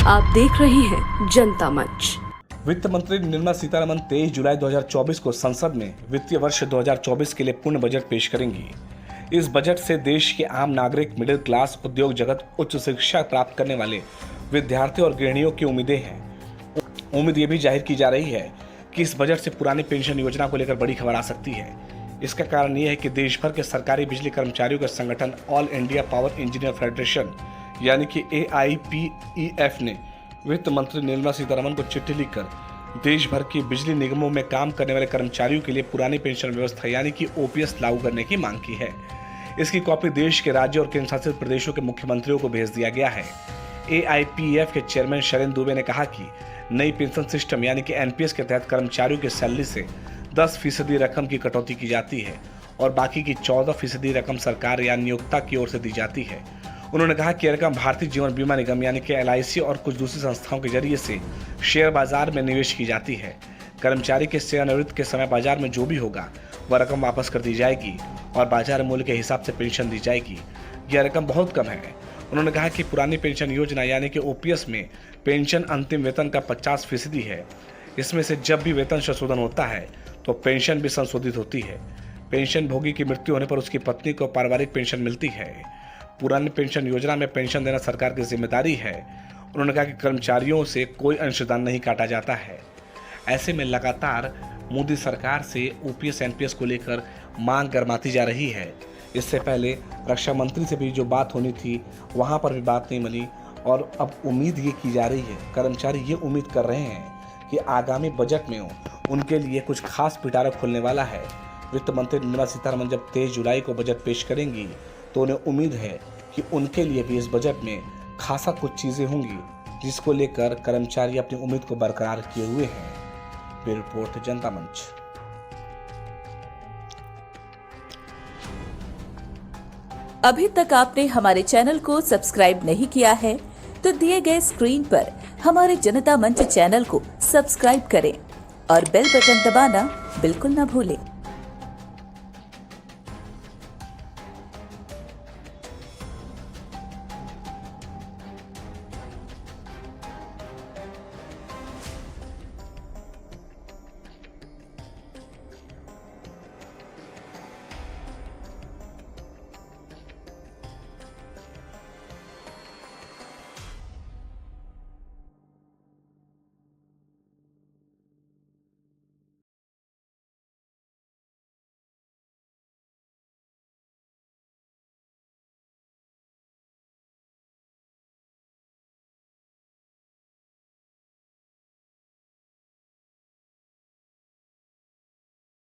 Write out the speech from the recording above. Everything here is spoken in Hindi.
आप देख रहे हैं जनता मंच। वित्त मंत्री निर्मला सीतारमण 23 जुलाई 2024 को संसद में वित्तीय वर्ष 2024 के लिए पूर्ण बजट पेश करेंगी। इस बजट से देश के आम नागरिक, मिडिल क्लास, उद्योग जगत, उच्च शिक्षा प्राप्त करने वाले विद्यार्थियों और गृहिणियों की उम्मीदें हैं। उम्मीद ये भी जाहिर की जा रही है कि इस बजट से पुरानी पेंशन योजना को लेकर बड़ी खबर आ सकती है। इसका कारण ये है कि देश भर के सरकारी बिजली कर्मचारियों का संगठन all India power engineer federation यानी कि AIPEF ने वित्त मंत्री निर्मला सीतारमण को चिट्ठी लिखकर देश भर के बिजली निगमों में काम करने वाले कर्मचारियों के लिए पुरानी पेंशन व्यवस्था यानी कि OPS लागू करने की मांग की है। इसकी कॉपी देश के राज्य और केंद्र शासित प्रदेशों के मुख्यमंत्रियों को भेज दिया गया है। AIPEF के चेयरमैन शैलेंद्र दुबे ने कहा कि नई पेंशन सिस्टम यानी कि NPS के तहत कर्मचारियों की सैलरी से 10% रकम की कटौती की जाती है और बाकी की 14% रकम सरकार या नियोक्ता की ओर से दी जाती है। उन्होंने कहा कि रकम भारतीय जीवन बीमा निगम यानी कि LIC और कुछ दूसरी संस्थाओं के जरिए से शेयर बाजार में निवेश की जाती है। कर्मचारी के सेवानिवृत्ति के समय बाजार में जो भी होगा वह रकम वापस कर दी जाएगी और बाजार मूल्य के हिसाब से पेंशन दी जाएगी। यह रकम बहुत कम है। उन्होंने कहा कि पुरानी पेंशन योजना यानी कि OPS में पेंशन अंतिम वेतन का 50% है। इसमें से जब भी वेतन संशोधन होता है तो पेंशन भी संशोधित होती है। पेंशन भोगी की मृत्यु होने पर उसकी पत्नी को पारिवारिक पेंशन मिलती है। पुरानी पेंशन योजना में पेंशन देना सरकार की जिम्मेदारी है। उन्होंने कहा कि कर्मचारियों से कोई अंशदान नहीं काटा जाता है। ऐसे में लगातार मोदी सरकार से OPS NPS को लेकर मांग गरमाती जा रही है। इससे पहले रक्षा मंत्री से भी जो बात होनी थी वहां पर भी बात नहीं मिली और अब उम्मीद ये की जा रही है, कर्मचारी ये उम्मीद कर रहे हैं कि आगामी बजट में उनके लिए कुछ खास पिटारा खुलने वाला है। वित्त मंत्री निर्मला सीतारमण जब 23 जुलाई को बजट पेश करेंगी तो उन्हें उम्मीद है कि उनके लिए भी इस बजट में खासा कुछ चीजें होंगी जिसको लेकर कर्मचारी अपनी उम्मीद को बरकरार किए हुए हैं। ब्यूरो रिपोर्ट जनता मंच। अभी तक आपने हमारे चैनल को सब्सक्राइब नहीं किया है तो दिए गए स्क्रीन पर हमारे जनता मंच चैनल को सब्सक्राइब करें और बेल बटन दबाना बिल्कुल न भूलें।